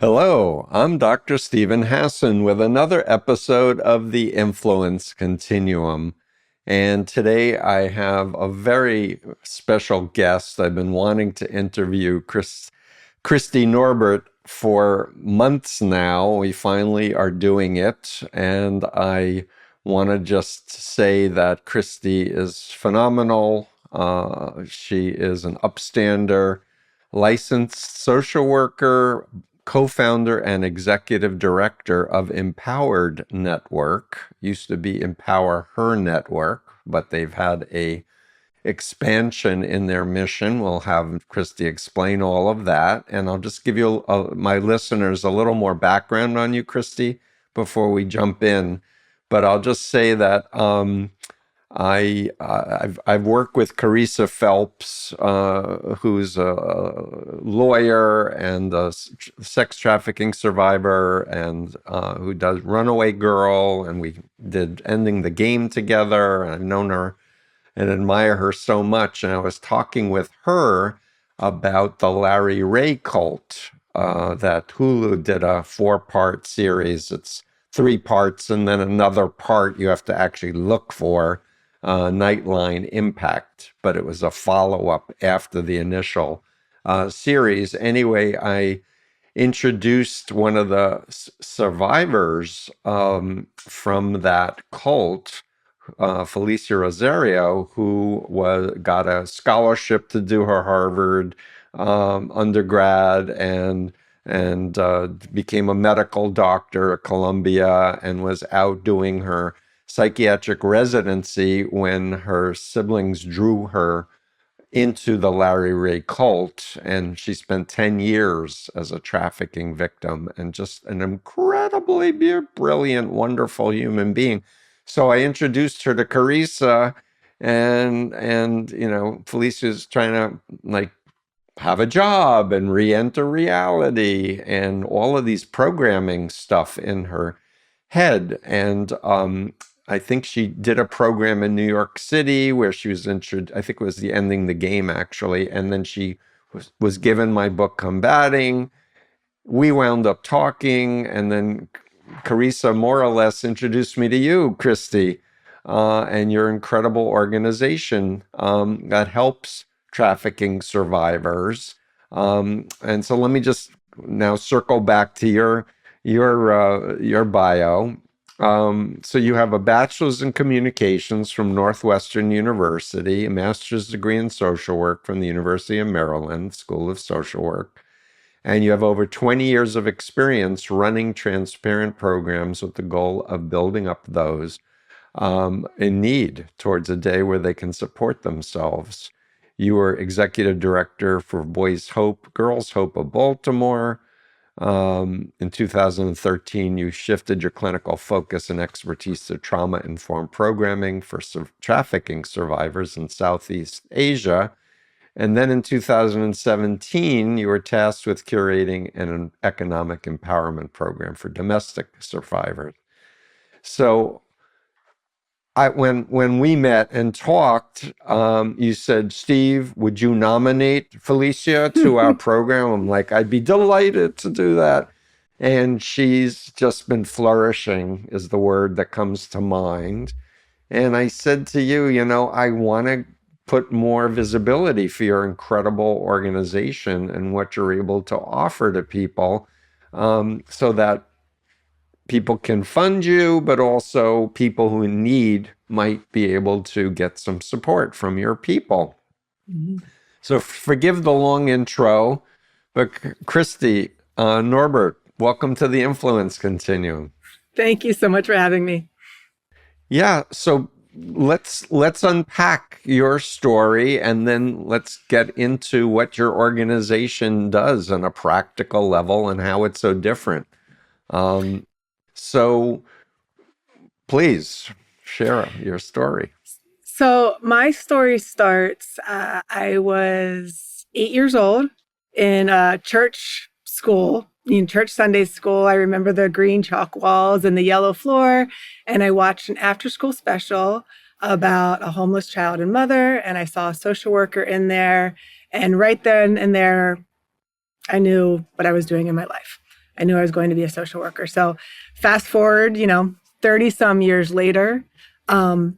Hello, I'm Dr. Stephen Hassan with another episode of the Influence Continuum. And today I have a very special guest. I've been wanting to interview Kristy Norbert for months now. We finally are doing it. And I want to just say that Kristy is phenomenal. She is an upstander, licensed social worker, co-founder and executive director of Empowered Network. Used to be Empower Her Network, but they've had a expansion in their mission. We'll have Kristy explain all of that. And I'll just give you, my listeners, a little more background on you, Kristy, before we jump in. But I'll just say that I've worked with Carissa Phelps, who's a lawyer and a sex trafficking survivor, and who does Runaway Girl, and we did Ending the Game together. And I've known her and admire her so much. And I was talking with her about the Larry Ray cult that Hulu did a 4-part series. It's 3 parts, and then another part you have to actually look for. Nightline Impact, but it was a follow-up after the initial series. Anyway, I introduced one of the survivors from that cult, Felicia Rosario, who got a scholarship to do her Harvard undergrad and became a medical doctor at Columbia and was out doing her psychiatric residency when her siblings drew her into the Larry Ray cult. And she spent 10 years as a trafficking victim and just an incredibly brilliant, wonderful human being. So I introduced her to Carissa, and Felicia's trying to have a job and re-enter reality and all of these programming stuff in her head. And I think she did a program in New York City where she was I think it was the Ending the Game, actually. And then she was given my book, Combating. We wound up talking, and then Carissa more or less introduced me to you, Kristy, and your incredible organization that helps trafficking survivors. And so let me just now circle back to your bio. So you have a bachelor's in communications from Northwestern University, a master's degree in social work from the University of Maryland School of Social Work, and you have over 20 years of experience running transparent programs with the goal of building up those in need towards a day where they can support themselves. You were executive director for Boys Hope, Girls Hope of Baltimore. In 2013, you shifted your clinical focus and expertise to trauma-informed programming for trafficking survivors in Southeast Asia. And then in 2017, you were tasked with curating an economic empowerment program for domestic survivors. So when we met and talked, you said, Steve, would you nominate Felicia to our program? I'm like, I'd be delighted to do that. And she's just been flourishing is the word that comes to mind. And I said to you, I want to put more visibility for your incredible organization and what you're able to offer to people, so that people can fund you, but also people who in need might be able to get some support from your people. Mm-hmm. So forgive the long intro, but Kristy, Norbert, welcome to the Influence Continuum. Thank you so much for having me. Yeah, so let's unpack your story, and then let's get into what your organization does on a practical level and how it's so different. So please share your story. So my story starts, I was 8 years old in a church school, in church Sunday school. I remember the green chalk walls and the yellow floor. And I watched an after-school special about a homeless child and mother. And I saw a social worker in there. And right then and there, I knew what I was doing in my life. I knew I was going to be a social worker. So fast forward, 30 some years later. And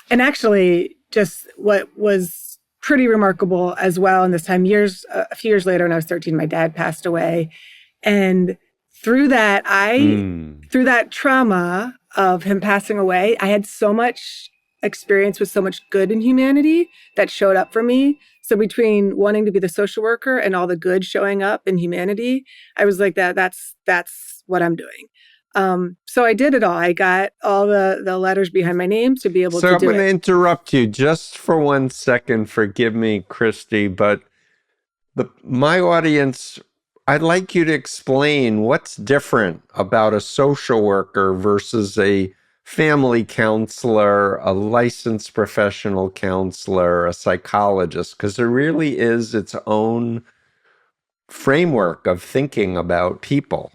actually, just what was pretty remarkable as well in this time, a few years later, when I was 13, my dad passed away. And through that, through that trauma of him passing away, I had so much experience with so much good in humanity that showed up for me. So between wanting to be the social worker and all the good showing up in humanity, I was like, that's what I'm doing. So I did it all. I got all the letters behind my name to be able to do it. So I'm going to interrupt you just for 1 second. Forgive me, Christy, but my audience, I'd like you to explain what's different about a social worker versus a family counselor, a licensed professional counselor, a psychologist, because there really is its own framework of thinking about people.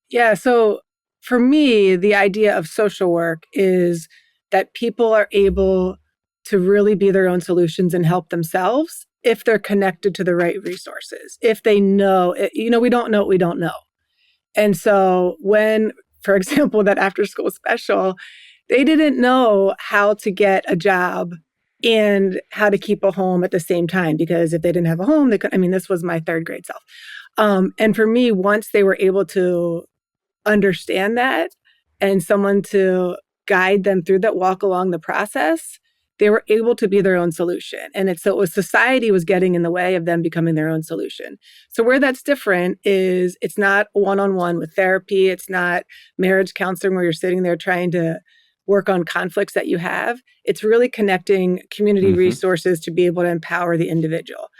Yeah. So for me, the idea of social work is that people are able to really be their own solutions and help themselves if they're connected to the right resources. If they know, we don't know what we don't know. And so when, for example, that after school special, they didn't know how to get a job and how to keep a home at the same time, because if they didn't have a home, this was my third grade self. And for me, once they were able to understand that and someone to guide them through that, walk along the process, they were able to be their own solution. And it was society was getting in the way of them becoming their own solution. So where that's different is it's not one-on-one with therapy. It's not marriage counseling where you're sitting there trying to work on conflicts that you have. It's really connecting community resources to be able to empower the individual.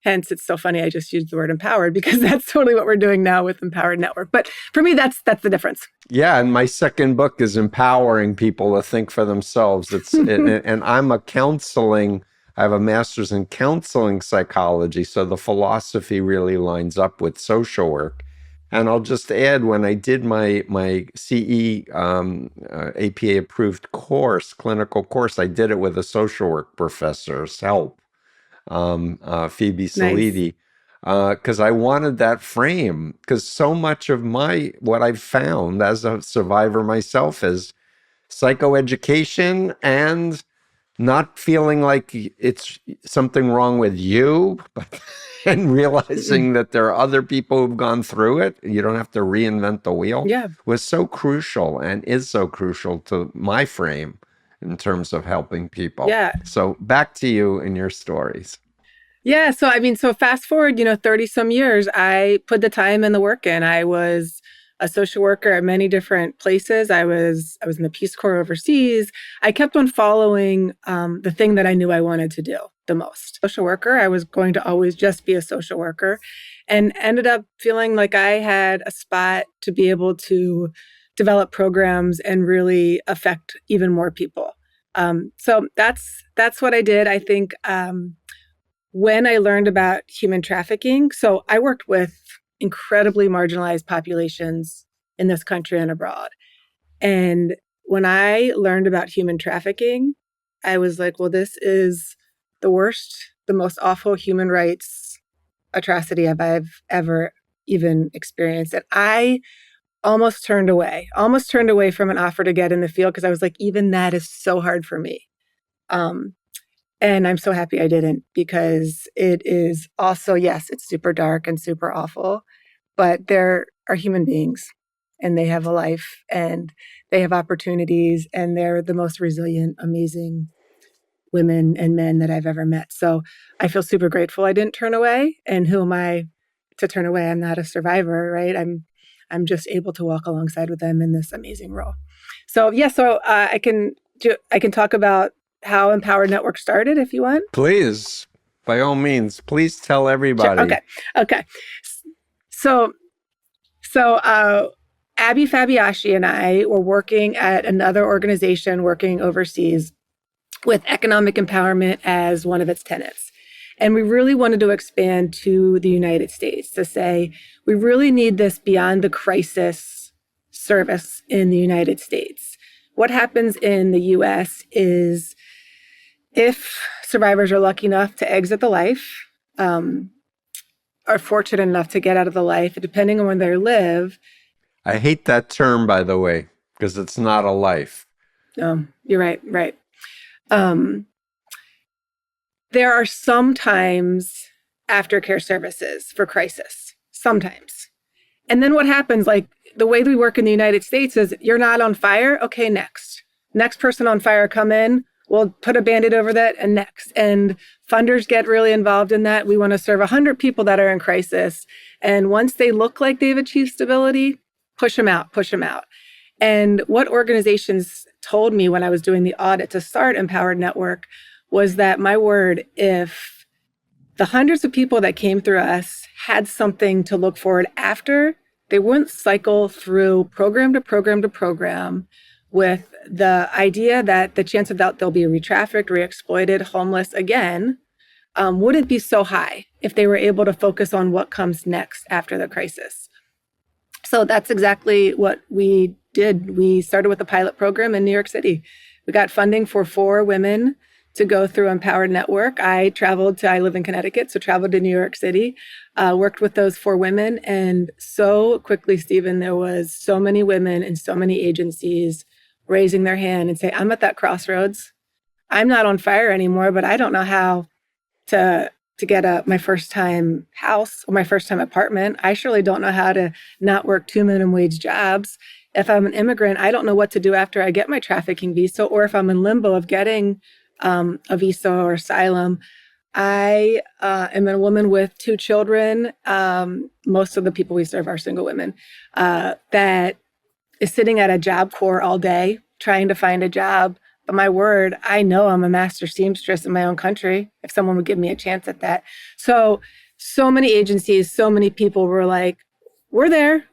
Hence, it's so funny I just used the word empowered, because that's totally what we're doing now with Empowered Network. But for me, that's the difference. Yeah, and my second book is empowering people to think for themselves. And I have a master's in counseling psychology, so the philosophy really lines up with social work. And I'll just add, when I did my CE APA approved course, clinical course, I did it with a social work professor's help. Phoebe Salidi, because I wanted that frame, because so much of what I've found as a survivor myself is psychoeducation and not feeling like it's something wrong with you, and realizing that there are other people who've gone through it. You don't have to reinvent the wheel. Yeah. Was so crucial and is so crucial to my frame in terms of helping people. Yeah. So back to you and your stories. Yeah. So fast forward, 30 some years, I put the time and the work in. I was a social worker at many different places. I was in the Peace Corps overseas. I kept on following the thing that I knew I wanted to do the most. Social worker, I was going to always just be a social worker, and ended up feeling like I had a spot to be able to develop programs and really affect even more people. So that's what I did. I think when I learned about human trafficking, so I worked with incredibly marginalized populations in this country and abroad. And when I learned about human trafficking, I was like, well, this is the worst, the most awful human rights atrocity I've ever even experienced. And I almost turned away from an offer to get in the field, because I was like, even that is so hard for me. And I'm so happy I didn't, because it is also, yes, it's super dark and super awful, but there are human beings and they have a life and they have opportunities, and they're the most resilient, amazing women and men that I've ever met. So I feel super grateful I didn't turn away. And who am I to turn away? I'm not a survivor, right? I'm just able to walk alongside with them in this amazing role. So yeah, I can talk about how Empowered Network started if you want. Please, by all means, please tell everybody. Sure. Okay. So Abby Fabiashi and I were working at another organization working overseas with economic empowerment as one of its tenets. And we really wanted to expand to the United States to say, we really need this beyond the crisis service in the United States. What happens in the US is, if survivors are lucky enough to exit the life, are fortunate enough to get out of the life, depending on where they live. I hate that term, by the way, because it's not a life. You're right. There are sometimes aftercare services for crisis, sometimes. And then what happens, like the way we work in the United States is you're not on fire. Okay, next. Next person on fire, come in. We'll put a Band-Aid over that and next. And funders get really involved in that. We want to serve 100 people that are in crisis. And once they look like they've achieved stability, push them out. And what organizations told me when I was doing the audit to start Empowered Network was that, my word, if the hundreds of people that came through us had something to look forward after, they wouldn't cycle through program to program to program with the idea that the chance of that they'll be re-trafficked, re-exploited, homeless again, wouldn't be so high if they were able to focus on what comes next after the crisis. So that's exactly what we did. We started with a pilot program in New York City. We got funding for 4 women to go through Empowered Network. I live in Connecticut, so traveled to New York City, worked with those 4 women. And so quickly, Stephen, there was so many women and so many agencies raising their hand and say, I'm at that crossroads. I'm not on fire anymore, but I don't know how to get my first time house or my first time apartment. I surely don't know how to not work 2 minimum wage jobs. If I'm an immigrant, I don't know what to do after I get my trafficking visa, or if I'm in limbo of getting a visa or asylum. I am a woman with 2 children. Most of the people we serve are single women that is sitting at a Job Corps all day trying to find a job. But my word, I know I'm a master seamstress in my own country if someone would give me a chance at that. So many agencies, so many people were like, we're there.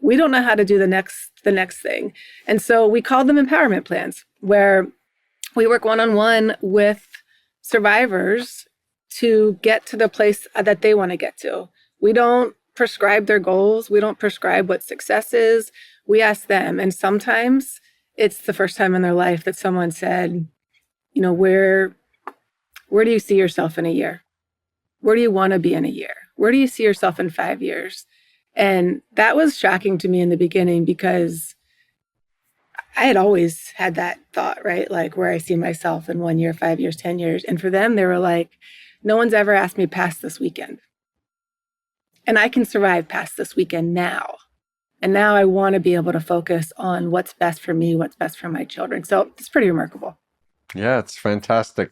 We don't know how to do the next thing. And so we called them empowerment plans, where we work one-on-one with survivors to get to the place that they want to get to. We don't prescribe their goals. We don't prescribe what success is. We ask them. And sometimes it's the first time in their life that someone said, where do you see yourself in a year? Where do you want to be in a year? Where do you see yourself in 5 years? And that was shocking to me in the beginning, because I had always had that thought, right? Like, where I see myself in 1 year, 5 years, 10 years. And for them, they were like, no one's ever asked me past this weekend. And I can survive past this weekend now. And now I want to be able to focus on what's best for me, what's best for my children. So it's pretty remarkable. Yeah, it's fantastic.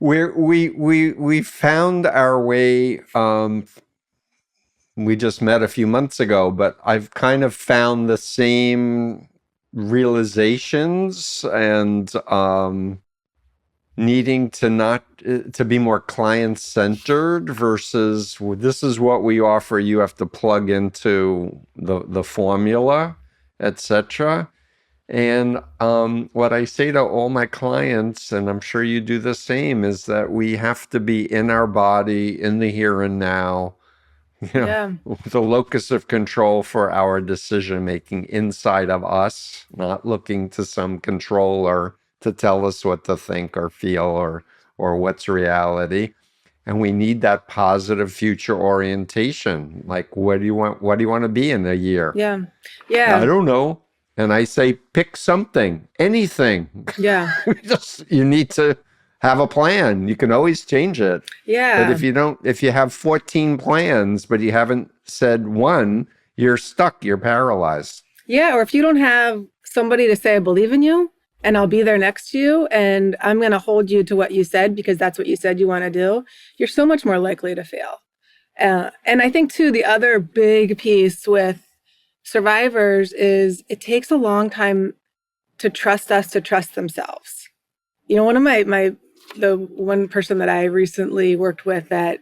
We found our way. We just met a few months ago, but I've kind of found the same realizations and needing to be more client-centered versus this is what we offer. You have to plug into the formula, etc. And what I say to all my clients, and I'm sure you do the same, is that we have to be in our body, in the here and now, the locus of control for our decision making inside of us, not looking to some controller to tell us what to think or feel or what's reality. And we need that positive future orientation. Like, what do you want to be in a year? Yeah. I don't know. And I say, pick something, anything. Yeah. You need to have a plan. You can always change it. Yeah. But if you have 14 plans, but you haven't said one, you're stuck, you're paralyzed. Yeah. Or if you don't have somebody to say, I believe in you and I'll be there next to you and I'm going to hold you to what you said because that's what you said you want to do, you're so much more likely to fail. And I think too, the other big piece with survivors is it takes a long time to trust us to trust themselves. One of the one person that I recently worked with that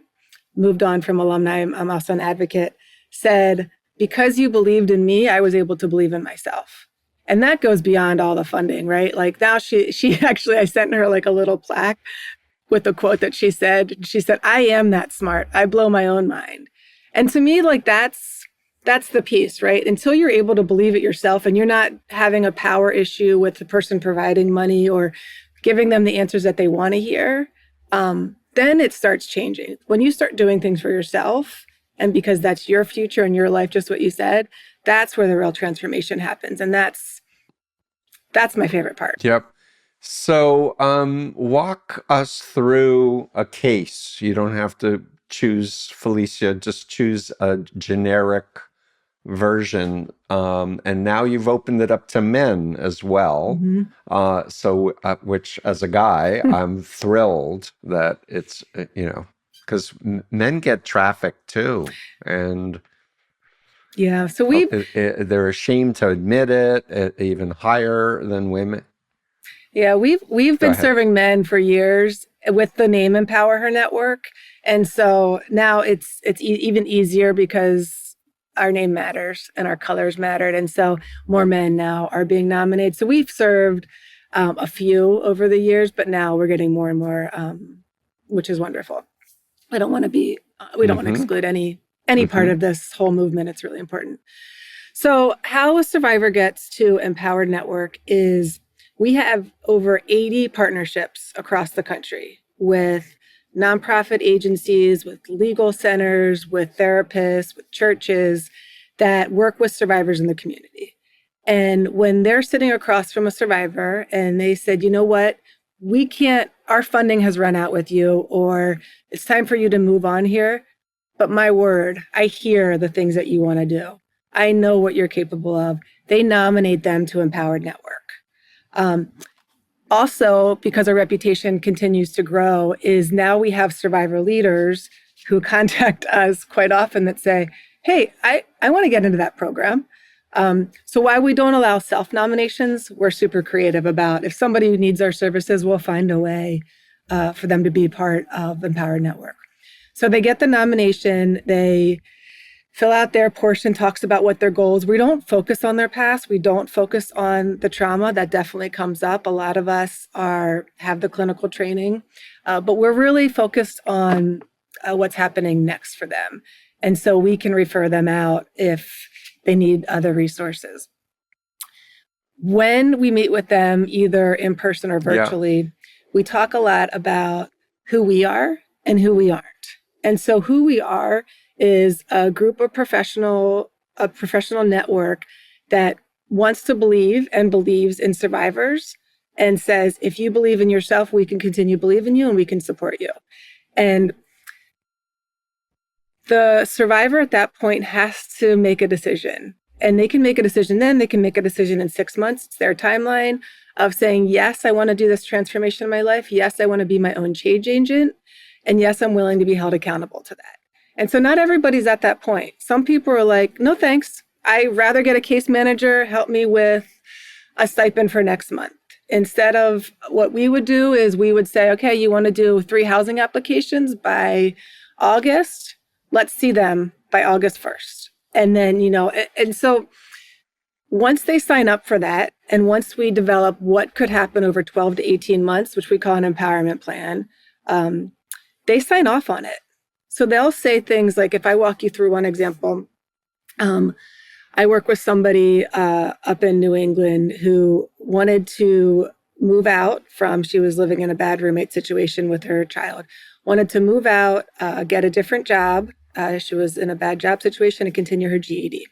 moved on from alumni, I'm also an advocate, said, because you believed in me, I was able to believe in myself. And that goes beyond all the funding, right? Like now she actually, I sent her like a little plaque with a quote that she said, I am that smart. I blow my own mind. And to me, like that's the piece, right? Until you're able to believe it yourself and you're not having a power issue with the person providing money or giving them the answers that they want to hear, then it starts changing. When you start doing things for yourself, and because that's your future and your life, just what you said, that's where the real transformation happens. And that's my favorite part. Yep. So, walk us through a case. You don't have to choose Felicia, just choose a generic version. And now you've opened it up to men as well. Which as a guy, I'm thrilled that it's, because men get trafficked too. And yeah, so they're ashamed to admit it, even higher than women. Yeah, we've been serving men for years with the Name Empower Her network. And so now it's even easier because our name matters and our colors mattered. And so more men now are being nominated. So we've served a few over the years, but now we're getting more and more, which is wonderful. We don't want to exclude any part of this whole movement. It's really important. So how a survivor gets to Empowered Network is we have over 80 partnerships across the country with nonprofit agencies, with legal centers, with therapists, with churches that work with survivors in the community. And when they're sitting across from a survivor and they said, you know what, our funding has run out with you, or it's time for you to move on here. But my word, I hear the things that you want to do. I know what you're capable of. They nominate them to Empowered Network. Also, because our reputation continues to grow, is now we have survivor leaders who contact us quite often that say, hey, I want to get into that program. So while we don't allow self-nominations, we're super creative about if somebody needs our services, we'll find a way for them to be part of Empowered Network. So they get the nomination, they fill out their portion, talks about what their goals. We don't focus on their past. We don't focus on the trauma. That definitely comes up. A lot of us have the clinical training, but we're really focused on what's happening next for them. And so we can refer them out if they need other resources. When we meet with them, either in person or virtually, we talk a lot about who we are and who we aren't. And so who we are is a group of professional network that wants to believe and believes in survivors and says, if you believe in yourself, we can continue believing you and we can support you. And the survivor at that point has to make a decision. And they can make a decision then, they can make a decision in 6 months. It's their timeline of saying, yes, I want to do this transformation in my life. Yes, I want to be my own change agent. And yes, I'm willing to be held accountable to that. And so not everybody's at that point. Some people are like, no, thanks. I'd rather get a case manager help me with a stipend for next month. Instead of what we would do is we would say, okay, you want to do 3 housing applications by August? Let's see them by August 1st. And then, and so once they sign up for that, and once we develop what could happen over 12 to 18 months, which we call an empowerment plan, they sign off on it. So they'll say things like, if I walk you through one example, I work with somebody up in New England who wanted to move out she was living in a bad roommate situation with her child, wanted to move out, get a different job. She was in a bad job situation and continue her GED.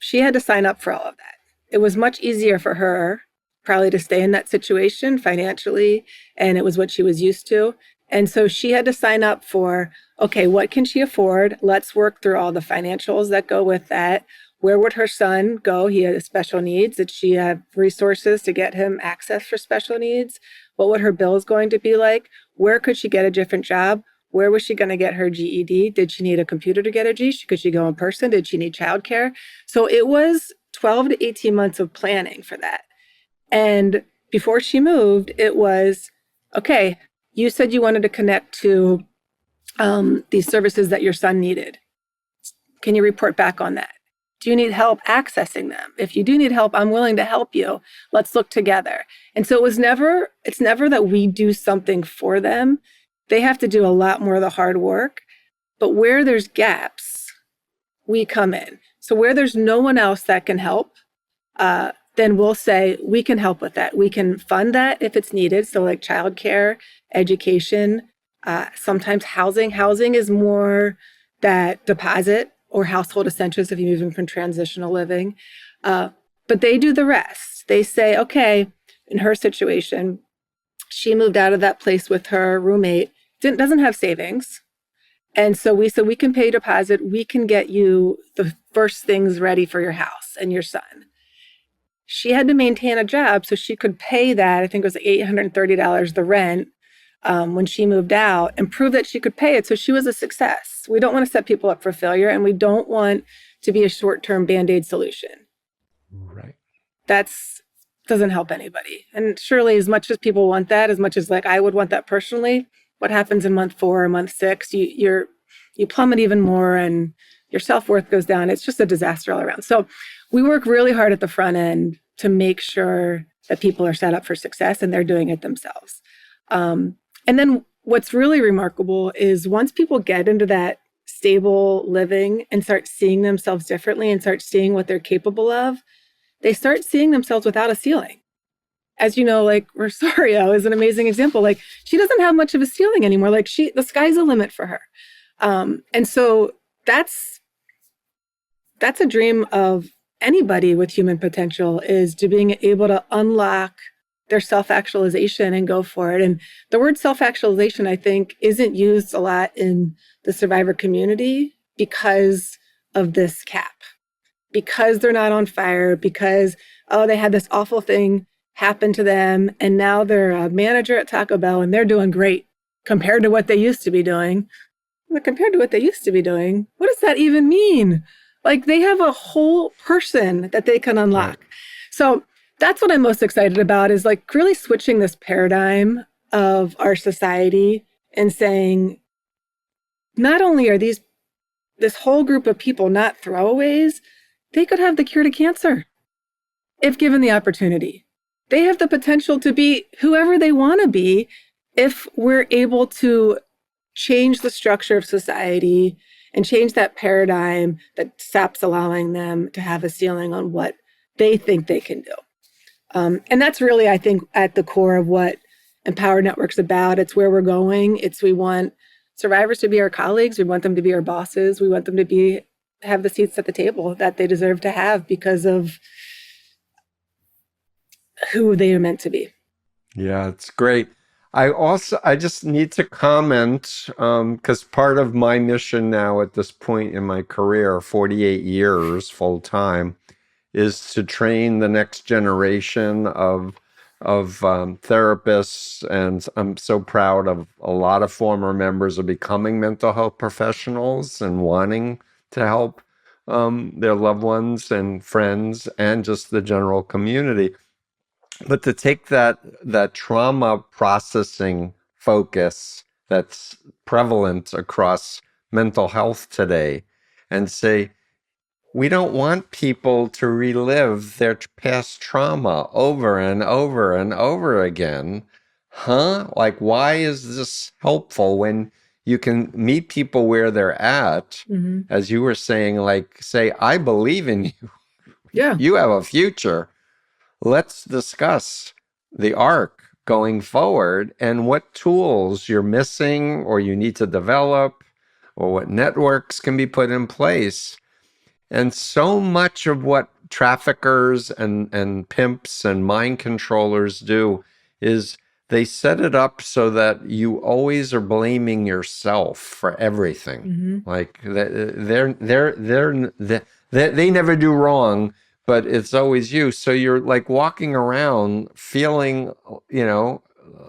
She had to sign up for all of that. It was much easier for her probably to stay in that situation financially, and it was what she was used to. And so she had to sign up for, okay, what can she afford? Let's work through all the financials that go with that. Where would her son go? He had special needs. Did she have resources to get him access for special needs? What would her bills going to be like? Where could she get a different job? Where was she going to get her GED? Did she need a computer to get her GED? Could she go in person? Did she need childcare? So it was 12 to 18 months of planning for that. And before she moved, it was, okay, you said you wanted to connect to these services that your son needed. Can you report back on that? Do you need help accessing them? If you do need help, I'm willing to help you. Let's look together. And so it's never that we do something for them. They have to do a lot more of the hard work. But where there's gaps, we come in. So where there's no one else that can help, then we'll say, we can help with that. We can fund that if it's needed. So like childcare, education, sometimes housing. Housing is more that deposit or household essentials if you're moving from transitional living. But they do the rest. They say, okay, in her situation, she moved out of that place with her roommate, doesn't have savings. And so we said, we can pay deposit. We can get you the first things ready for your house and your son. She had to maintain a job so she could pay that. I think it was $830, the rent, when she moved out, and prove that she could pay it. So she was a success. We don't want to set people up for failure, and we don't want to be a short-term Band-Aid solution. Right. That's doesn't help anybody. And surely as much as people want that, as much as like I would want that personally, what happens in month 4 or month 6, you plummet even more and your self-worth goes down. It's just a disaster all around. So we work really hard at the front end to make sure that people are set up for success and they're doing it themselves. And then what's really remarkable is once people get into that stable living and start seeing themselves differently and start seeing what they're capable of, they start seeing themselves without a ceiling. As you know, like Rosario is an amazing example. Like she doesn't have much of a ceiling anymore. Like the sky's the limit for her. And so that's a dream of anybody with human potential, is to being able to unlock their self-actualization and go for it. And the word self-actualization, I think, isn't used a lot in the survivor community because of this cap, because they're not on fire, because, oh, they had this awful thing happen to them, and now they're a manager at Taco Bell and they're doing great compared to what they used to be doing. Well, compared to what they used to be doing, what does that even mean? Like they have a whole person that they can unlock. Right. So that's what I'm most excited about, is like really switching this paradigm of our society and saying, not only are this whole group of people not throwaways, they could have the cure to cancer if given the opportunity. They have the potential to be whoever they want to be if we're able to change the structure of society and change that paradigm that stops allowing them to have a ceiling on what they think they can do. And that's really, I think, at the core of what Empower Network's about. It's where we're going. We want survivors to be our colleagues. We want them to be our bosses. We want them to have the seats at the table that they deserve to have because of who they are meant to be. Yeah, it's great. I just need to comment, because part of my mission now at this point in my career, 48 years full time, is to train the next generation of therapists. And I'm so proud of a lot of former members of becoming mental health professionals and wanting to help their loved ones and friends and just the general community. But to take that trauma processing focus that's prevalent across mental health today and say, we don't want people to relive their past trauma over and over and over again. Like, why is this helpful when you can meet people where they're at? Mm-hmm. As you were saying, like, say, I believe in you. Yeah. You have a future. Let's discuss the arc going forward and what tools you're missing or you need to develop or what networks can be put in place. And so much of what traffickers and pimps and mind controllers do is they set it up so that you always are blaming yourself for everything. Mm-hmm. Like they never do wrong, but it's always you. So you're like walking around feeling,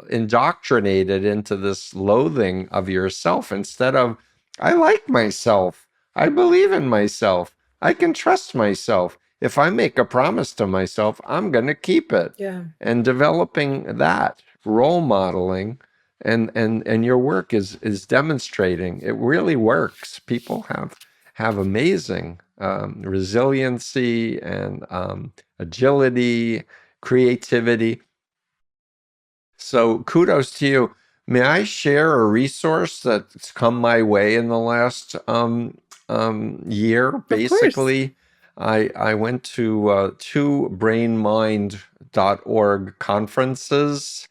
indoctrinated into this loathing of yourself instead of, I like myself. I believe in myself. I can trust myself. If I make a promise to myself, I'm going to keep it. Yeah. And developing that, role modeling, and your work is demonstrating it really works. People have amazing resiliency and agility, creativity. So kudos to you. May I share a resource that's come my way in the last year? Basically, I went to two brainmind.org conferences,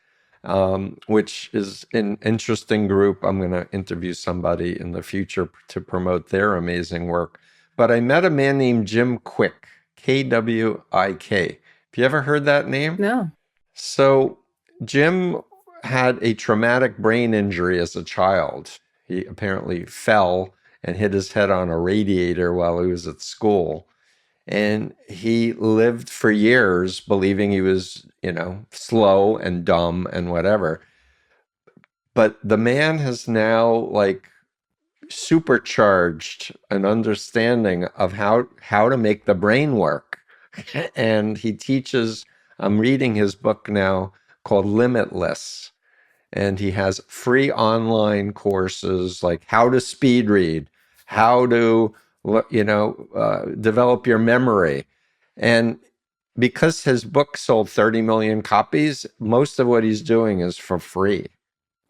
which is an interesting group. I'm going to interview somebody in the future to promote their amazing work. But I met a man named Jim Quick, Kwik. Have you ever heard that name? No. So Jim had a traumatic brain injury as a child. He apparently fell and hit his head on a radiator while he was at school. And he lived for years believing he was, slow and dumb and whatever. But the man has now like supercharged an understanding of how to make the brain work. And he teaches, I'm reading his book now called Limitless. And he has free online courses like how to speed read, how to, develop your memory. And because his book sold 30 million copies, most of what he's doing is for free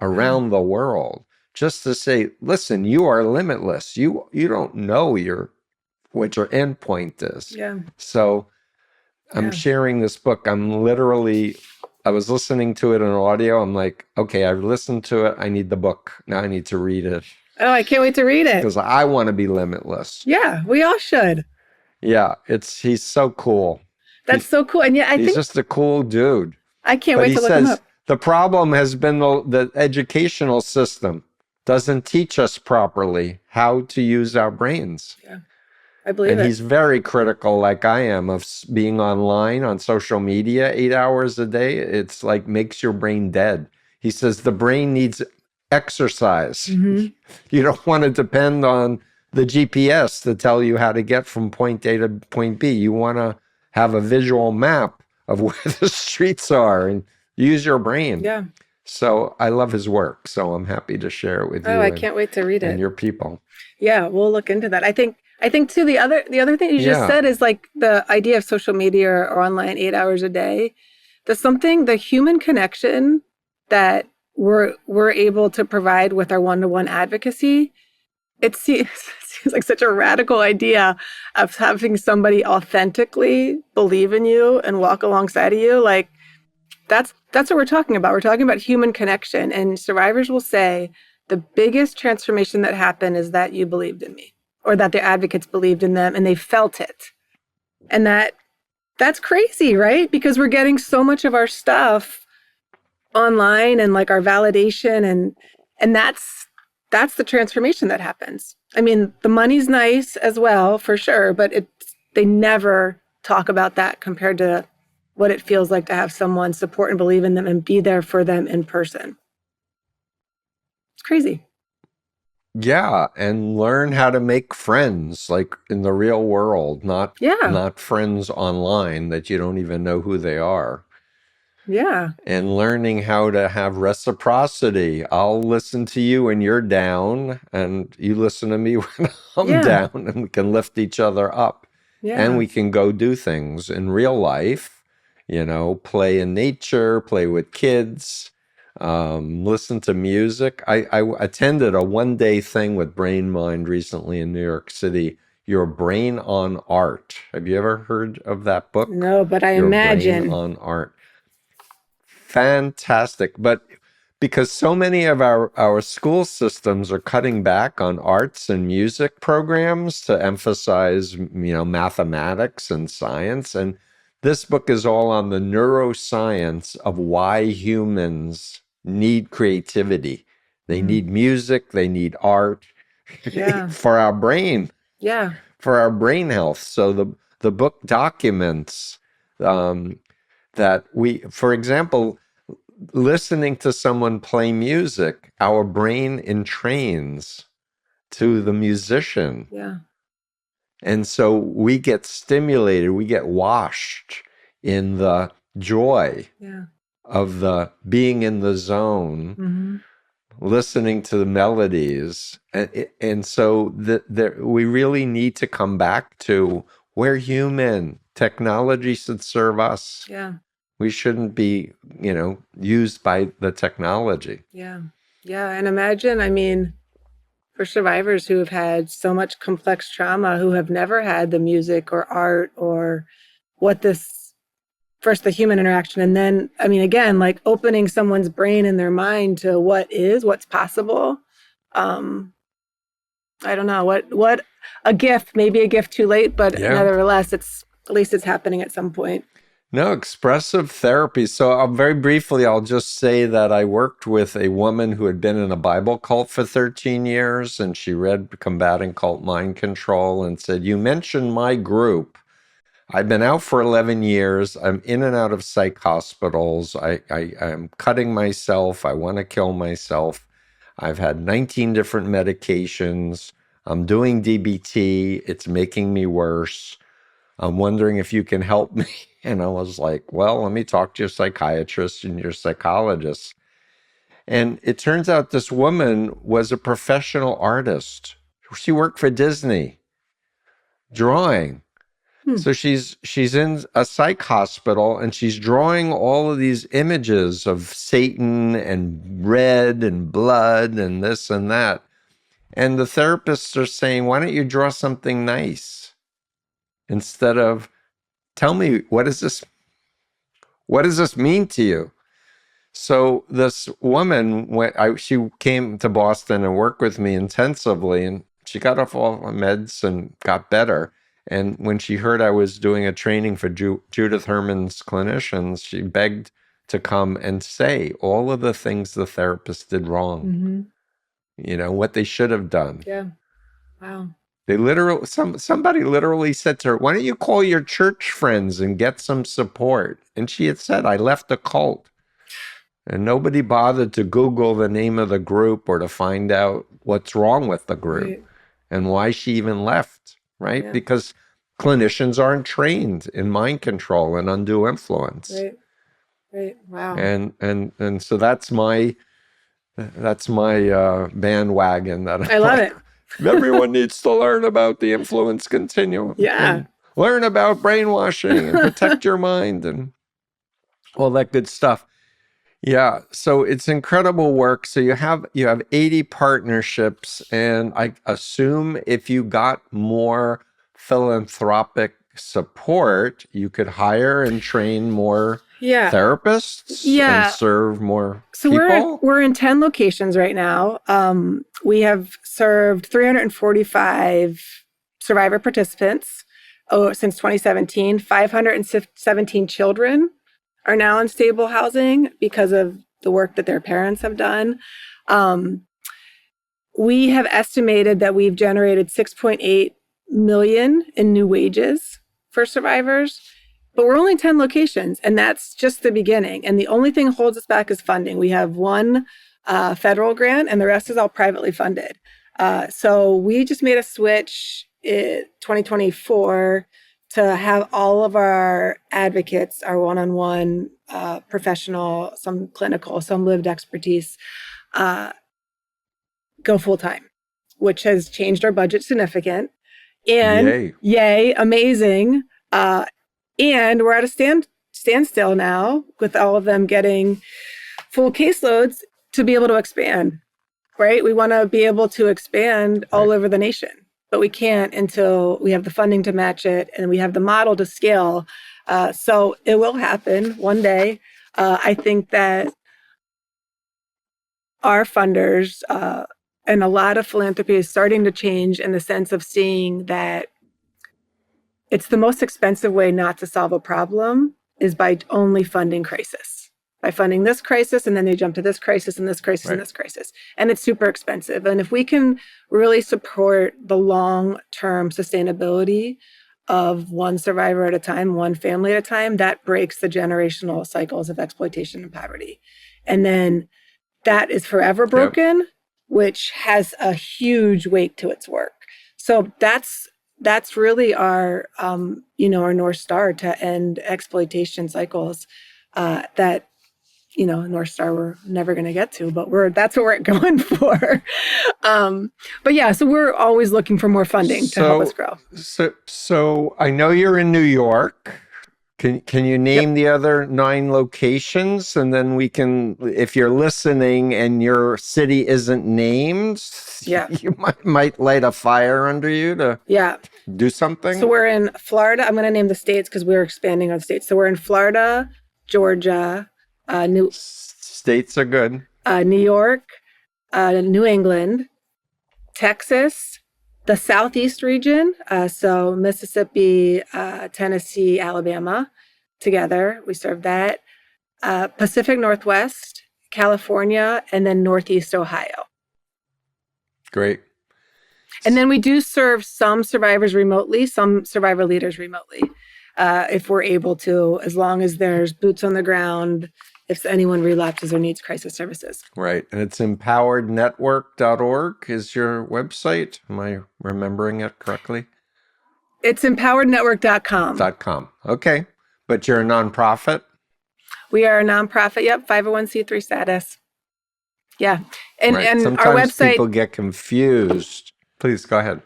around the world. Just to say, listen, you are limitless. You don't know what your end point is. Yeah. So I'm sharing this book. I was listening to it in audio. I'm like, okay, I've listened to it. I need the book. Now I need to read it. Oh, I can't wait to read it. Because I want to be limitless. Yeah, we all should. Yeah, he's so cool. That's so cool. And yeah, he's just a cool dude. I can't wait to look him up. The problem has been the educational system doesn't teach us properly how to use our brains. Yeah, I believe it. And he's very critical, like I am, of being online on social media 8 hours a day. It's like makes your brain dead. He says the brain needs exercise. Mm-hmm. You don't want to depend on the GPS to tell you how to get from point A to point B. You want to have a visual map of where the streets are and use your brain. Yeah. So I love his work. So I'm happy to share it with you. Oh, I can't wait to read it. And your people. Yeah, we'll look into that. I think too, the other thing you just said is like the idea of social media or online 8 hours a day. The human connection that we're able to provide with our one-to-one advocacy, it seems like such a radical idea of having somebody authentically believe in you and walk alongside of you. Like that's what we're talking about. We're talking about human connection, and survivors will say the biggest transformation that happened is that you believed in me, or that their advocates believed in them and they felt it. And that's crazy, right? Because we're getting so much of our stuff online and like our validation and that's the transformation that happens. I mean, the money's nice as well, for sure, but they never talk about that compared to what it feels like to have someone support and believe in them and be there for them in person. It's crazy. Yeah, and learn how to make friends like in the real world, not friends online that you don't even know who they are. Yeah. And learning how to have reciprocity. I'll listen to you when you're down, and you listen to me when I'm down, and we can lift each other up. Yeah. And we can go do things in real life, play in nature, play with kids, listen to music. I attended a one-day thing with Brain Mind recently in New York City, Your Brain on Art. Have you ever heard of that book? No, but I imagine. Brain on Art. Fantastic. But because so many of our school systems are cutting back on arts and music programs to emphasize, mathematics and science. And this book is all on the neuroscience of why humans need creativity. They need music, they need art for our brain. Yeah. For our brain health. So the book documents that for example, listening to someone play music, our brain entrains to the musician. Yeah. And so we get stimulated, we get washed in the joy of the being in the zone, listening to the melodies. And so we really need to come back to we're human. Technology should serve us. Yeah. We shouldn't be, used by the technology. Yeah. Yeah. And imagine, I mean, for survivors who have had so much complex trauma, who have never had the music or art or what this, first the human interaction, and then, I mean, again, like opening someone's brain and their mind to what's possible. I don't know, what a gift, maybe a gift too late, but nevertheless, at least it's happening at some point. No, expressive therapy. So very briefly, I'll just say that I worked with a woman who had been in a Bible cult for 13 years, and she read Combating Cult Mind Control and said, "You mentioned my group. I've been out for 11 years. I'm in and out of psych hospitals. I'm cutting myself. I want to kill myself. I've had 19 different medications. I'm doing DBT. It's making me worse. I'm wondering if you can help me." And I was like, well, let me talk to your psychiatrist and your psychologist. And it turns out this woman was a professional artist. She worked for Disney, drawing. So she's in a psych hospital and she's drawing all of these images of Satan and red and blood and this and that. And the therapists are saying, why don't you draw something nice instead of, tell me, what does this mean to you? So this woman, she came to Boston and worked with me intensively, and she got off all her meds and got better. And when she heard I was doing a training for Judith Herman's clinicians, she begged to come and say all of the things the therapist did wrong, what they should have done. Yeah. Wow. They somebody literally said to her, why don't you call your church friends and get some support? And she had said, I left a cult. And nobody bothered to Google the name of the group or to find out what's wrong with the group and why she even left, right? Yeah. Because clinicians aren't trained in mind control and undue influence. Right. Wow. And so that's my bandwagon that I love it. Everyone needs to learn about the influence continuum. Yeah. Learn about brainwashing and protect your mind and all that good stuff. Yeah. So it's incredible work. So you have 80 partnerships, and I assume if you got more philanthropic support, you could hire and train more therapists and serve more people. We're in 10 locations right now. We have served 345 survivor participants since 2017. 517 children are now in stable housing because of the work that their parents have done. We have estimated that we've generated 6.8 million in new wages for survivors. But we're only 10 locations, and that's just the beginning. And the only thing that holds us back is funding. We have one federal grant, and the rest is all privately funded. So we just made a switch in 2024 to have all of our advocates, our one-on-one professional, some clinical, some lived expertise, go full-time, which has changed our budget significant. And yay, amazing. And we're at a standstill now with all of them getting full caseloads to be able to expand, right? We want to be able to expand all over the nation, but we can't until we have the funding to match it and we have the model to scale. So it will happen one day. I think that our funders and a lot of philanthropy is starting to change in the sense of seeing that it's the most expensive way not to solve a problem is by only funding crisis. By funding this crisis, and then they jump to this crisis and this crisis and this crisis. And it's super expensive. And if we can really support the long-term sustainability of one survivor at a time, one family at a time, that breaks the generational cycles of exploitation and poverty. And then that is forever broken, which has a huge weight to its work. So that's really our, our North Star to end exploitation cycles that, North Star we're never going to get to, but that's what we're going for. But yeah, so we're always looking for more funding to help us grow. So I know you're in New York. Can you Yep. name the other 9 locations, and then we can, if you're listening and your city isn't named, Yeah. you might light a fire under you to Yeah. do So something. we're in Florida. I'm going to name the states because we're expanding on states. So we're in Florida, Georgia, States are good. New York, New England, Texas, the Southeast region. So Mississippi, Tennessee, Alabama together. We serve that. Pacific Northwest, California, and then Northeast Ohio. Great. And then we do serve some survivors remotely, some survivor leaders remotely, if we're able to, as long as there's boots on the ground, if anyone relapses or needs crisis services. Right. And it's empowerednetwork.org is your website. Am I remembering it correctly? It's empowerednetwork.com. .com. Okay. But you're a nonprofit? We are a nonprofit. Yep. 501c3 status. Yeah. And, Right. and our Sometimes website. people get confused. Please go ahead.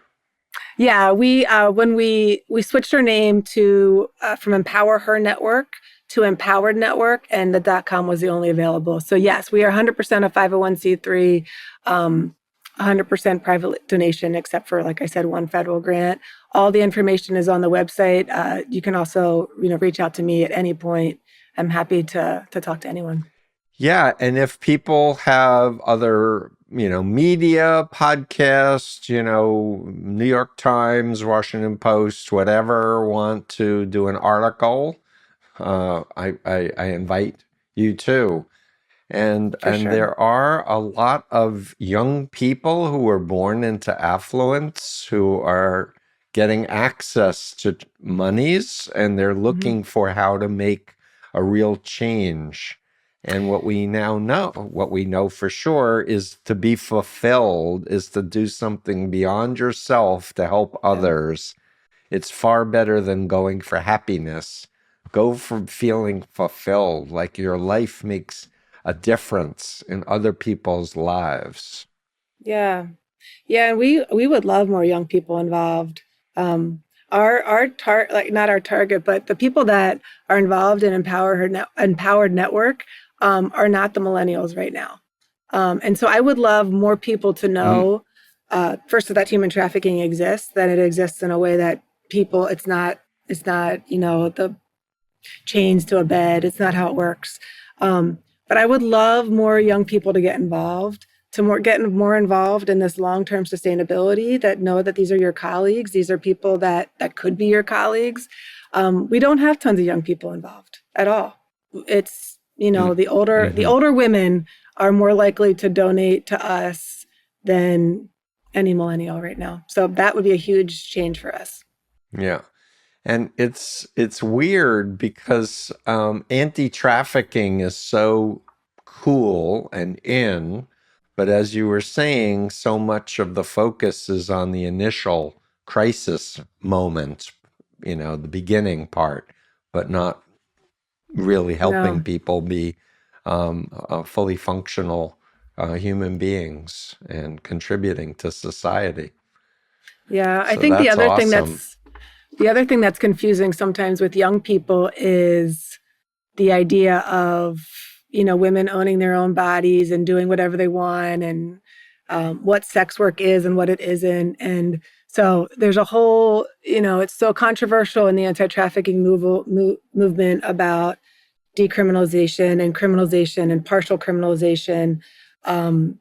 Yeah. We, when we switched our name to, from Empower Her Network to Empowered Network, and the .com was the only available. So yes, we are 100% a 501c3, 100% private donation, except for, like I said, one federal grant. All the information is on the website. You can also, reach out to me at any point. I'm happy to talk to anyone. Yeah, and if people have other, media, podcasts, New York Times, Washington Post, whatever, want to do an article, I invite you too. And For sure. there are a lot of young people who were born into affluence who are getting access to monies, and they're looking for how to make a real change. And what we know for sure is to be fulfilled, is to do something beyond yourself to help others. It's far better than going for happiness. Go for feeling fulfilled, like your life makes a difference in other people's lives. Yeah. Yeah. And we would love more young people involved. Not our target, but the people that are involved in Empowered Network, are not the millennials right now. And so I would love more people to know, first, that human trafficking exists, that it exists in a way that people, it's not, the chains to a bed. It's not how it works. But I would love more young people to get involved, get more involved in this long-term sustainability, that know that these are your colleagues. These are people that could be your colleagues. We don't have tons of young people involved at all. It's, the older women are more likely to donate to us than any millennial right now. So that would be a huge change for us. Yeah. And it's weird because anti-trafficking is so cool and in, but as you were saying, so much of the focus is on the initial crisis moment, the beginning part, but not really helping No. people be fully functional human beings and contributing to society. Yeah, I So think that's awesome. the other thing that's confusing sometimes with young people is the idea of, women owning their own bodies and doing whatever they want, and what sex work is and what it isn't. And so there's a whole, it's so controversial in the anti-trafficking movement about decriminalization and criminalization and partial criminalization. And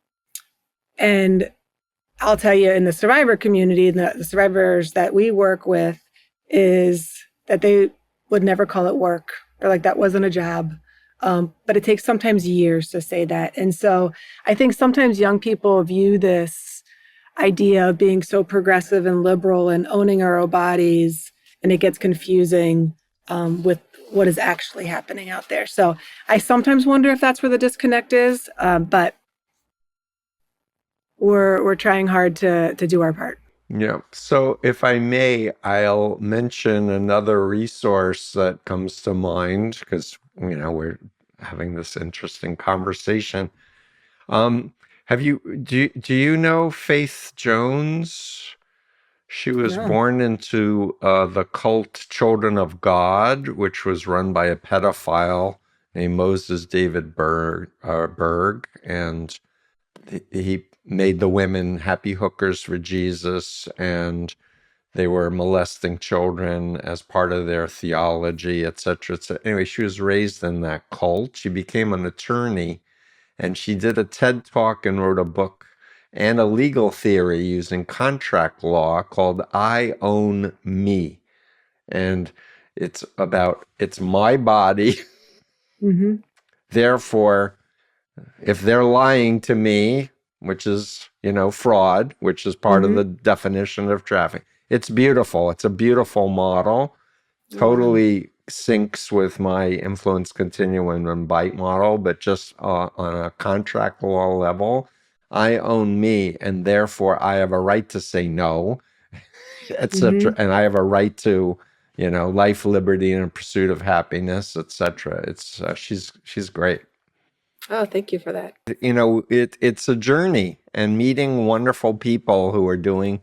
I'll tell you, in the survivor community, the survivors that we work with, is that they would never call it work. They're like, that wasn't a job. But it takes sometimes years to say that. And so I think sometimes young people view this idea of being so progressive and liberal and owning our own bodies, and it gets confusing with what is actually happening out there. So I sometimes wonder if that's where the disconnect is, but we're trying hard to do our part. Yeah. So if I may, I'll mention another resource that comes to mind because, we're having this interesting conversation. Do you know Faith Jones? She was No. born into the cult Children of God, which was run by a pedophile named Moses David Berg, and he made the women happy hookers for Jesus, and they were molesting children as part of their theology, etc. etc. Anyway, she was raised in that cult. She became an attorney, and she did a TED Talk and wrote a book and a legal theory using contract law called I Own Me. And it's about, it's my body. Mm-hmm. Therefore, if they're lying to me, which is, fraud, which is part of Mm-hmm. the definition of trafficking, it's beautiful. It's a beautiful model. Wow. Totally syncs with my influence continuum and bite model, but just on a contract law level, I own me, and therefore I have a right to say no, etc. Mm-hmm. And I have a right to, life, liberty, and pursuit of happiness, etc. It's she's great. Oh, thank you for that. It's a journey, and meeting wonderful people who are doing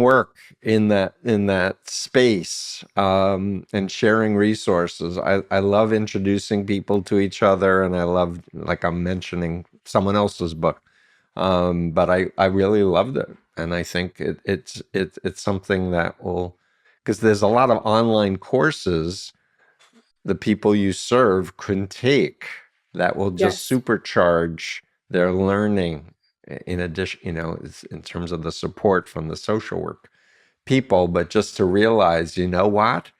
work in that space, and sharing resources. I love introducing people to each other, and I love, like I'm mentioning someone else's book, but I really loved it, and I think it's something that will, because there's a lot of online courses the people you serve can take that will just Yes. supercharge their learning, in addition, in terms of the support from the social work people. But just to realize, what?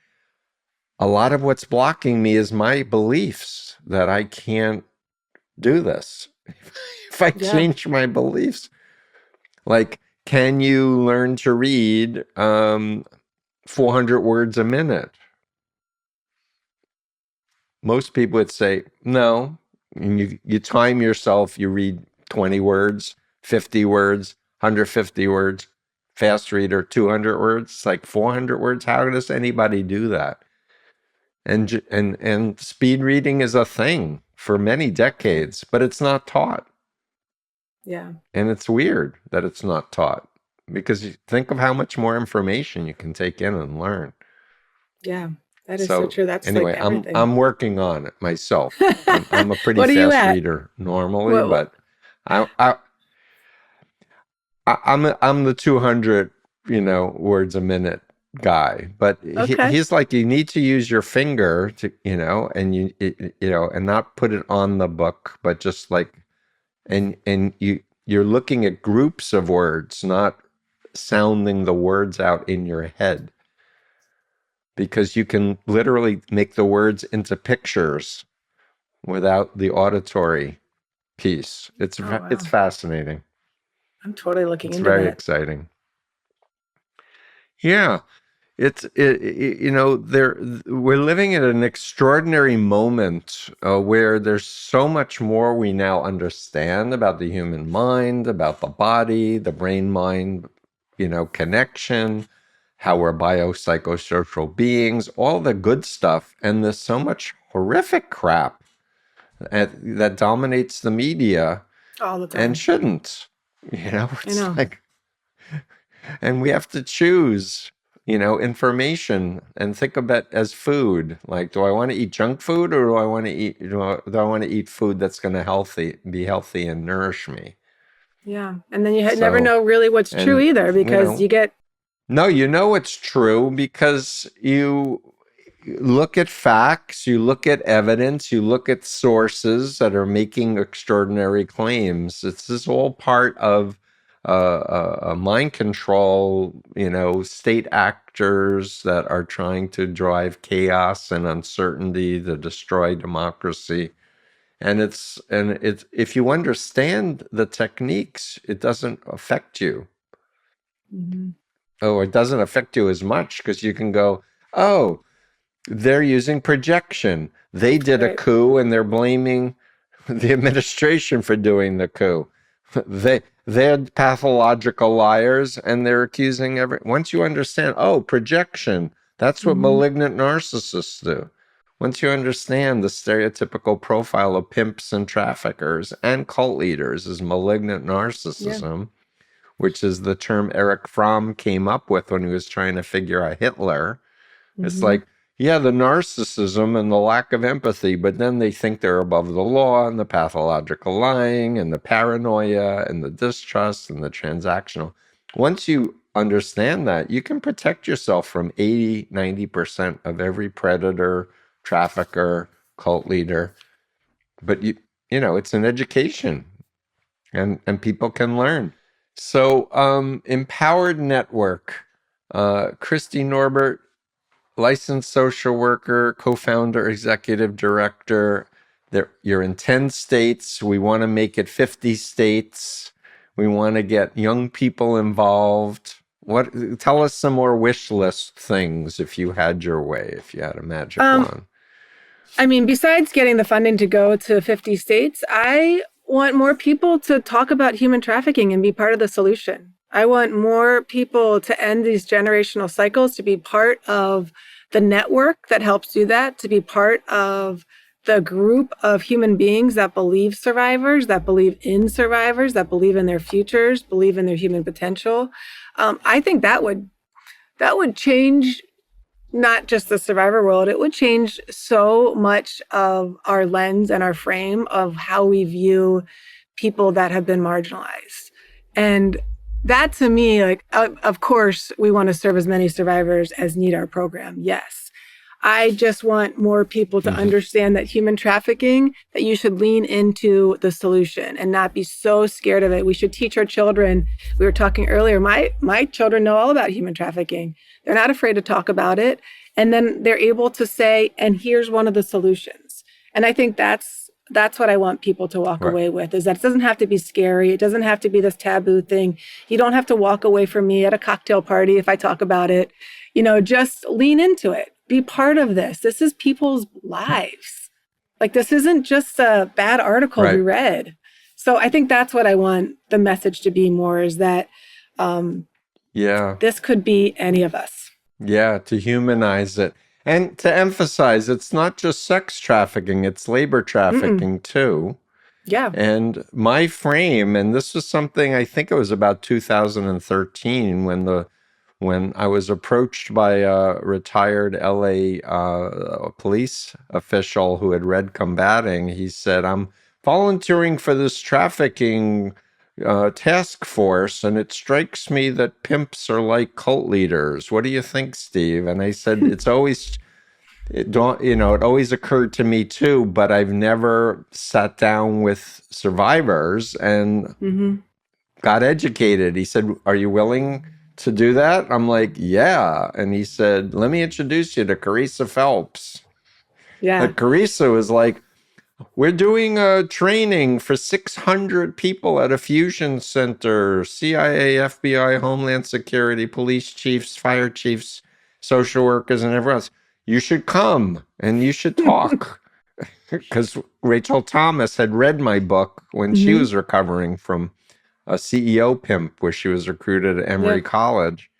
A lot of what's blocking me is my beliefs that I can't do this. If I Yeah. change my beliefs, like, can you learn to read 400 words a minute? Most people would say no. And you time yourself, you read 20 words, 50 words, 150 words, fast reader, 200 words, it's like 400 words. How does anybody do that? And speed reading is a thing for many decades, but it's not taught. Yeah. And it's weird that it's not taught, because you think of how much more information you can take in and learn. Yeah. That is so So true. That's like anyway, I'm everything. I'm working on it myself. I'm a pretty What are you fast at? reader normally, What? but I, I I'm the 200 words a minute guy. But Okay. he's like, you need to use your finger to, and and not put it on the book, but just like, and you're looking at groups of words, not sounding the words out in your head, because you can literally make the words into pictures without the auditory piece. Oh It's wow. fascinating. I'm totally looking It's into very that. exciting. Yeah, there we're living at an extraordinary moment, where there's so much more we now understand about the human mind, about the body, the brain mind, connection, how we're biopsychosocial beings, all the good stuff, and there's so much horrific crap that dominates the media All the and time. shouldn't. I It's know. like, and we have to choose, information, and think of it as food. Like, do I want to eat junk food, or do I want to eat food that's going to be healthy and nourish me? Yeah. And then you never So, know really what's true and either, because you get. no, it's true, because you look at facts, you look at evidence, you look at sources that are making extraordinary claims. This is all part of a mind control, state actors that are trying to drive chaos and uncertainty to destroy democracy. And it's if you understand the techniques, it doesn't affect you. Mhm. Oh, it doesn't affect you as much, because you can go, oh, they're using projection. They did a Right. coup, and they're blaming the administration for doing the coup. They're pathological liars, and they're accusing Once you understand, oh, projection, that's what Hmm. malignant narcissists do. Once you understand the stereotypical profile of pimps and traffickers and cult leaders is malignant Yeah. narcissism, which is the term Erich Fromm came up with when he was trying to figure out Hitler. It's like, yeah, the narcissism and the lack of empathy, but then they think they're above the law, and the pathological lying and the paranoia and the distrust and the transactional. Once you understand that, you can protect yourself from 80-90% of every predator, trafficker, cult leader. But it's an education, and people can learn. So empowered network, Kristy, Norbert, licensed social worker, co-founder, executive director. You're in 10 states. We want to make it 50 states. We want to get young people involved. Tell us some more wish list things if you had your way, if you had a magic wand. I mean, besides getting the funding to go to 50 states, I want more people to talk about human trafficking and be part of the solution. I want more people to end these generational cycles, to be part of the network that helps do that, to be part of the group of human beings that believe survivors, that believe in survivors, that believe in their futures, believe in their human potential. I think that would change not just the survivor world. It would change so much of our lens and our frame of how we view people that have been marginalized. And that, to me, like, of course, we want to serve as many survivors as need our program. Yes. I just want more people to understand that human trafficking, that you should lean into the solution and not be so scared of it. We should teach our children. We were talking earlier, my children know all about human trafficking. They're not afraid to talk about it. And then they're able to say, and here's one of the solutions. And I think that's what I want people to walk away with, is that it doesn't have to be scary. It doesn't have to be this taboo thing. You don't have to walk away from me at a cocktail party if I talk about it. Just lean into it. Be part of this. This is people's lives. Like, this isn't just a bad article we read. So I think that's what I want the message to be more, is that this could be any of us. Yeah, to humanize it. And to emphasize, it's not just sex trafficking, it's labor trafficking too. Yeah. And my frame, and this was something, I think it was about 2013 when I was approached by a retired LA police official who had read Combating. He said, I'm volunteering for this trafficking task force, and it strikes me that pimps are like cult leaders. What do you think, Steve? And I said, it always occurred to me too, but I've never sat down with survivors and got educated. He said, are you willing to do that? I'm like, yeah. And he said, let me introduce you to Carissa Phelps. Yeah. But Carissa was like, we're doing a training for 600 people at a fusion center, CIA, FBI, Homeland Security, police chiefs, fire chiefs, social workers, and everyone else. You should come and you should talk. Because Rachel Thomas had read my book when she was recovering from a CEO pimp where she was recruited at Emory College.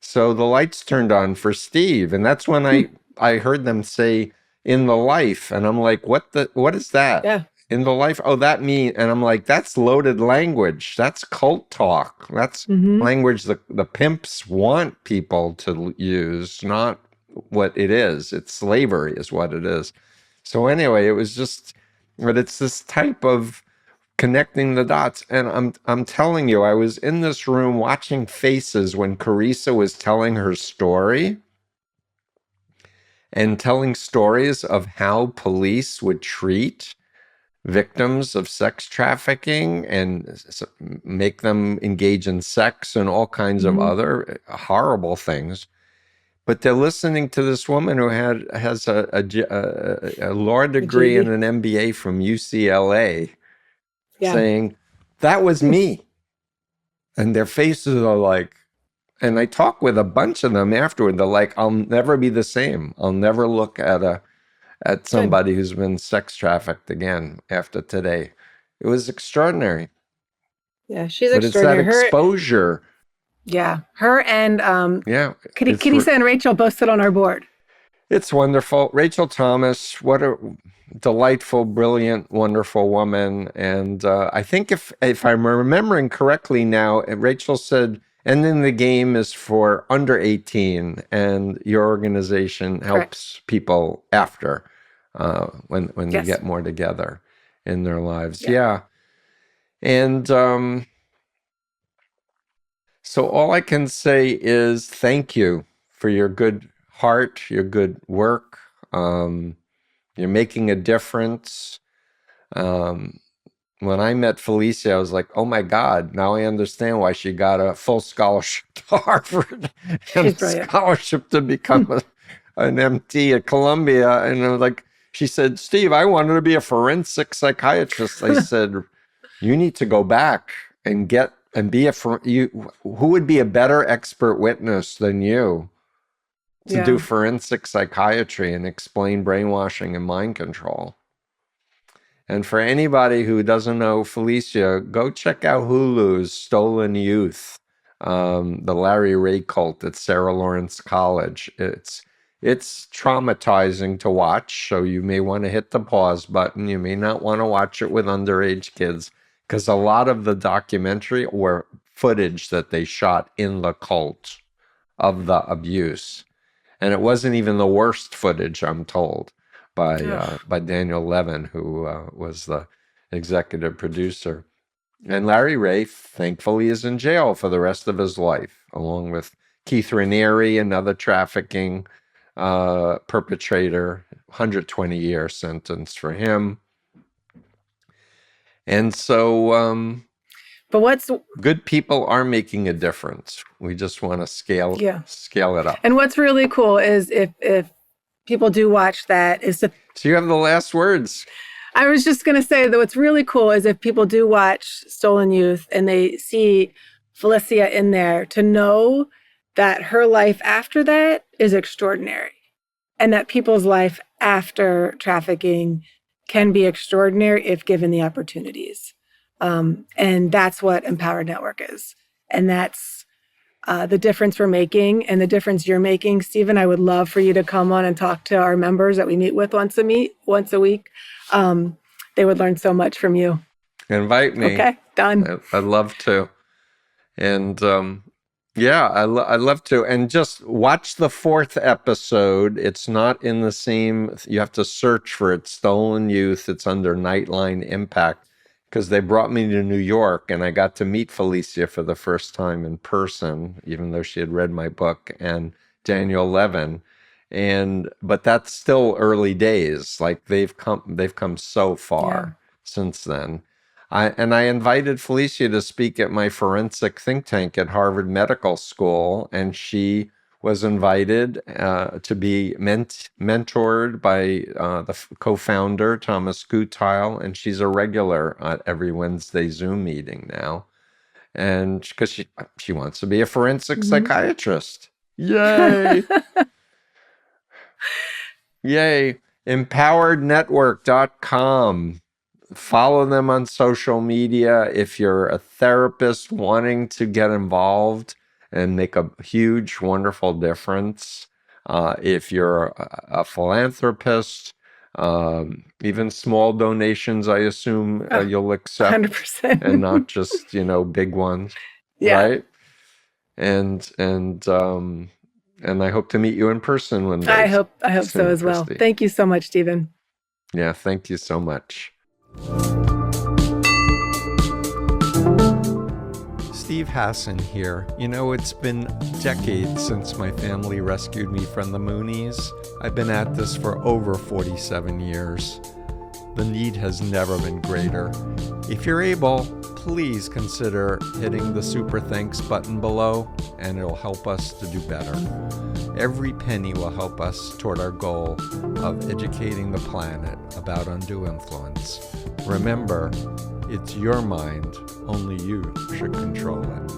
So the lights turned on for Steve. And that's when I heard them say, in the life. And I'm like, what is that? Yeah. In the life? Oh, that mean, and I'm like, that's loaded language. That's cult talk. That's language the pimps want people to use, not what it is. It's slavery is what it is. So anyway, it was just, but it's this type of connecting the dots. And I'm telling you, I was in this room watching faces when Carissa was telling her story, and telling stories of how police would treat victims of sex trafficking and make them engage in sex and all kinds of other horrible things. But they're listening to this woman who has a law degree and an MBA from UCLA saying, that was me. And their faces are like, and I talked with a bunch of them afterward. They're like, I'll never be the same. I'll never look at somebody who's been sex trafficked again after today. It was extraordinary. Yeah, she's but extraordinary. It's that exposure. Her and Kitty and Rachel both sit on our board. It's wonderful. Rachel Thomas, what a delightful, brilliant, wonderful woman. And I think if I'm remembering correctly now, Rachel said ending the game is for under 18, and your organization Correct. helps people after when they Yes. get more together in their lives. Yeah. Yeah. And so all I can say is thank you for your good heart, your good work. You're making a difference. When I met Felicia, I was like, oh my God, now I understand why she got a full scholarship to Harvard and She's a brilliant. scholarship to become an MD at Columbia. And I was like, she said, Steve, I wanted to be a forensic psychiatrist. I said, you need to go back and be who would be a better expert witness than you to do forensic psychiatry and explain brainwashing and mind control. And for anybody who doesn't know Felicia, go check out Hulu's Stolen Youth, the Larry Ray cult at Sarah Lawrence College. It's traumatizing to watch, so you may want to hit the pause button. You may not want to watch it with underage kids, because a lot of the documentary or footage that they shot in the cult of the abuse. And it wasn't even the worst footage, I'm told, by Daniel Levin, who was the executive producer. And Larry Ray, thankfully, is in jail for the rest of his life, along with Keith Raniere, another trafficking perpetrator, 120-year sentence for him. And so but good people are making a difference. We just want to scale it up. And what's really cool is if people do watch that is to... So you have the last words. I was just going to say that what's really cool is if people do watch Stolen Youth and they see Felicia in there, to know that her life after that is extraordinary, and that people's life after trafficking can be extraordinary if given the opportunities. And that's what Empowered Network is. And that's the difference we're making and the difference you're making. Stephen, I would love for you to come on and talk to our members that we meet with once a week. They would learn so much from you. Invite me. Okay, done. I'd love to. And I'd love to. And just watch the 4th episode. It's not in the same, you have to search for it, Stolen Youth. It's under Nightline Impact, because they brought me to New York and I got to meet Felicia for the first time in person, even though she had read my book, and Daniel Levin. But that's still early days. Like they've come so far since then. I invited Felicia to speak at my forensic think tank at Harvard Medical School, and she was invited to be mentored by the co-founder, Thomas Gutile, and she's a regular at every Wednesday Zoom meeting now. And because she wants to be a forensic psychiatrist. Yay! Yay. EmpoweredNetwork.com. Follow them on social media. If you're a therapist wanting to get involved and make a huge, wonderful difference, if you're a philanthropist, even small donations, I assume you'll accept 100%. and not just, big ones. Right? And I hope to meet you in person one day. I hope so as well. Christy. Thank you so much, Stephen. Yeah, thank you so much. Steve Hassan here. It's been decades since my family rescued me from the Moonies. I've been at this for over 47 years. The need has never been greater. If you're able, please consider hitting the super thanks button below, and it'll help us to do better. Every penny will help us toward our goal of educating the planet about undue influence. Remember, it's your mind, only you should control it.